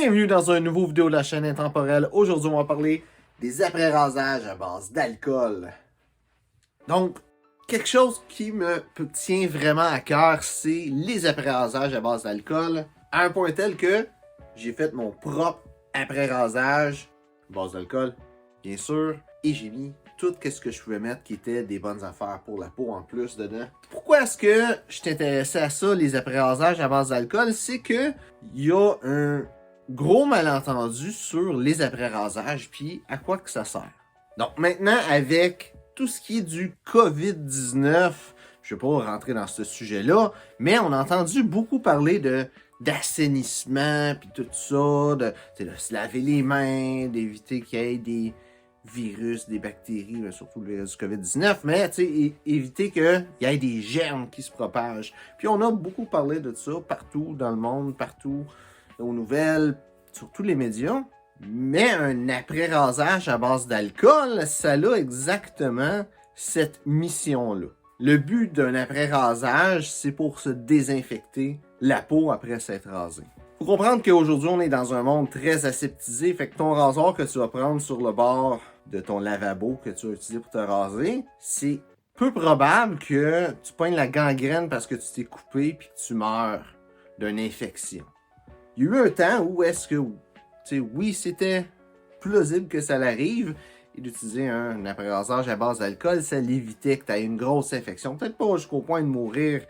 Bienvenue dans un nouveau vidéo de la chaîne Intemporelle. Aujourd'hui, on va parler des après-rasages à base d'alcool. Donc, quelque chose qui me tient vraiment à cœur, c'est les après-rasages à base d'alcool. À un point tel que j'ai fait mon propre après-rasage à base d'alcool, bien sûr, et j'ai mis tout ce que je pouvais mettre qui était des bonnes affaires pour la peau en plus dedans. Pourquoi est-ce que je suis intéressé à ça, les après-rasages à base d'alcool? C'est que il y a un gros malentendu sur les après-rasages puis à quoi que ça sert. Donc maintenant, avec tout ce qui est du COVID-19, je ne vais pas rentrer dans ce sujet-là, mais on a entendu beaucoup parler d'assainissement puis tout ça, de se laver les mains, d'éviter qu'il y ait des virus, des bactéries, surtout le virus du COVID-19, mais éviter qu'il y ait des germes qui se propagent. Puis on a beaucoup parlé de ça partout dans le monde, partout aux nouvelles, sur tous les médias. Mais un après-rasage à base d'alcool, ça a exactement cette mission-là. Le but d'un après-rasage, c'est pour se désinfecter la peau après s'être rasé. Faut comprendre qu'aujourd'hui, on est dans un monde très aseptisé, fait que ton rasoir que tu vas prendre sur le bord de ton lavabo que tu vas utiliser pour te raser, c'est peu probable que tu pognes la gangrène parce que tu t'es coupé puis que tu meurs d'une infection. Il y a eu un temps où est-ce que, oui, c'était plausible que ça l'arrive, et d'utiliser un après-rasage à base d'alcool, ça l'évitait que tu aies une grosse infection. Peut-être pas jusqu'au point de mourir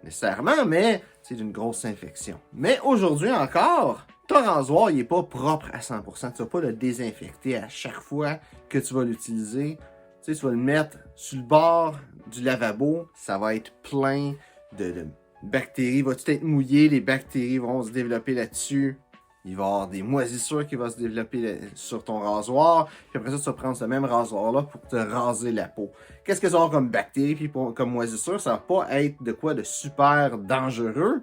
nécessairement, mais c'est d'une grosse infection. Mais aujourd'hui encore, ton rasoir, il n'est pas propre à 100%. Tu ne vas pas le désinfecter à chaque fois que tu vas l'utiliser. Tu vas le mettre sur le bord du lavabo, ça va être plein de bactéries, va tout être mouillé, les bactéries vont se développer là-dessus. Il va y avoir des moisissures qui vont se développer sur ton rasoir. Puis après ça, tu vas prendre ce même rasoir-là pour te raser la peau. Qu'est-ce que ça va avoir comme bactéries puis comme moisissures? Ça va pas être de quoi de super dangereux.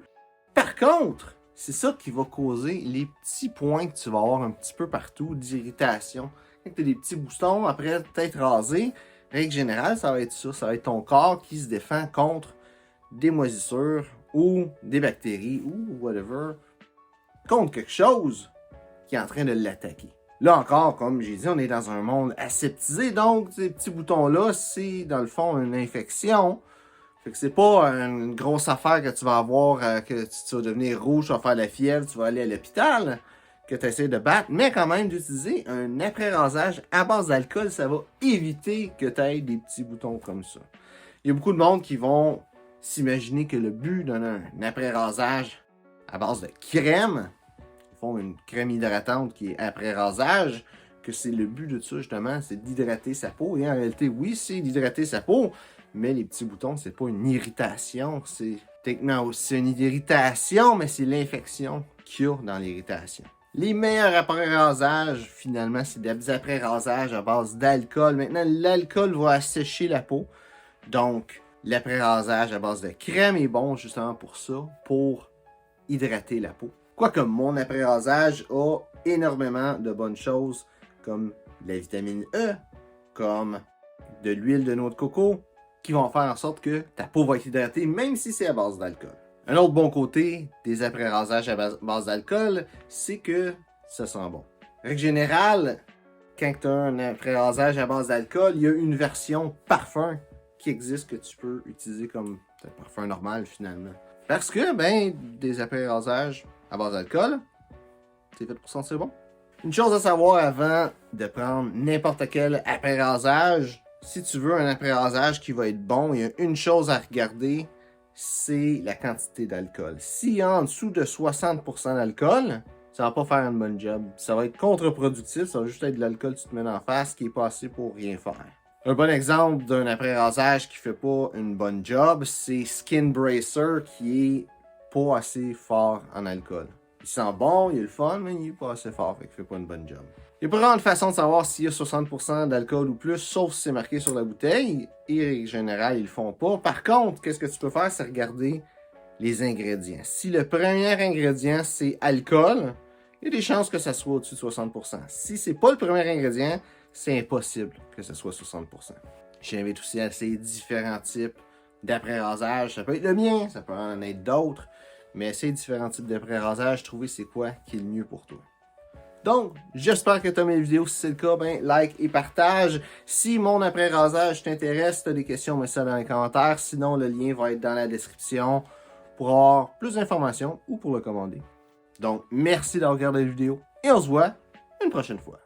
Par contre, c'est ça qui va causer les petits points que tu vas avoir un petit peu partout d'irritation. Quand tu as des petits boutons après t'être rasé, règle générale, ça va être ça. Ça va être ton corps qui se défend contre des moisissures ou des bactéries ou whatever, contre quelque chose qui est en train de l'attaquer. Là encore, comme j'ai dit, on est dans un monde aseptisé, donc ces petits boutons-là, c'est dans le fond une infection. Fait que c'est pas une grosse affaire que tu vas avoir, que tu vas devenir rouge, tu vas faire la fièvre, tu vas aller à l'hôpital, que tu essaies de battre, mais quand même d'utiliser un après-rasage à base d'alcool, ça va éviter que tu aies des petits boutons comme ça. Il y a beaucoup de monde qui vont s'imaginer que le but d'un après-rasage à base de crème, ils font une crème hydratante qui est après-rasage, que c'est le but de ça justement, c'est d'hydrater sa peau. Et en réalité, oui, c'est d'hydrater sa peau, mais les petits boutons, c'est pas une irritation, c'est techniquement aussi une irritation, mais c'est l'infection qu'il y a dans l'irritation. Les meilleurs après-rasages, finalement, c'est des après-rasages à base d'alcool. Maintenant, l'alcool va assécher la peau, donc l'après-rasage à base de crème est bon justement pour ça, pour hydrater la peau. Quoique mon après-rasage a énormément de bonnes choses, comme de la vitamine E, comme de l'huile de noix de coco, qui vont faire en sorte que ta peau va être hydratée, même si c'est à base d'alcool. Un autre bon côté des après-rasages à base d'alcool, c'est que ça sent bon. Règle générale, quand tu as un après-rasage à base d'alcool, il y a une version parfum qui existe que tu peux utiliser comme parfum normal finalement. Parce que, des après-rasages à base d'alcool, c'est fait pour sentir bon. Une chose à savoir avant de prendre n'importe quel après-rasage, si tu veux un après-rasage qui va être bon, il y a une chose à regarder, c'est la quantité d'alcool. S'il y a en dessous de 60% d'alcool, ça va pas faire une bonne job. Ça va être contre-productif, ça va juste être de l'alcool que tu te mets en face qui est pas assez pour rien faire. Un bon exemple d'un après-rasage qui fait pas une bonne job, c'est Skin Bracer qui est pas assez fort en alcool. Il sent bon, il est le fun, mais il est pas assez fort, fait qu'il fait pas une bonne job. Il n'y a pas vraiment de façon de savoir s'il y a 60% d'alcool ou plus, sauf si c'est marqué sur la bouteille, et en général, ils le font pas. Par contre, qu'est-ce que tu peux faire, c'est regarder les ingrédients. Si le premier ingrédient, c'est alcool, il y a des chances que ça soit au-dessus de 60%. Si c'est pas le premier ingrédient, c'est impossible que ce soit 60%. J'invite aussi à essayer différents types d'après-rasage. Ça peut être le mien, ça peut en être d'autres, mais essayer différents types d'après-rasage, trouver c'est quoi qui est le mieux pour toi. Donc, j'espère que tu as aimé la vidéo. Si c'est le cas, ben, like et partage. Si mon après-rasage t'intéresse, si tu as des questions, mets ça dans les commentaires. Sinon, le lien va être dans la description pour avoir plus d'informations ou pour le commander. Donc, merci d'avoir regardé la vidéo et on se voit une prochaine fois.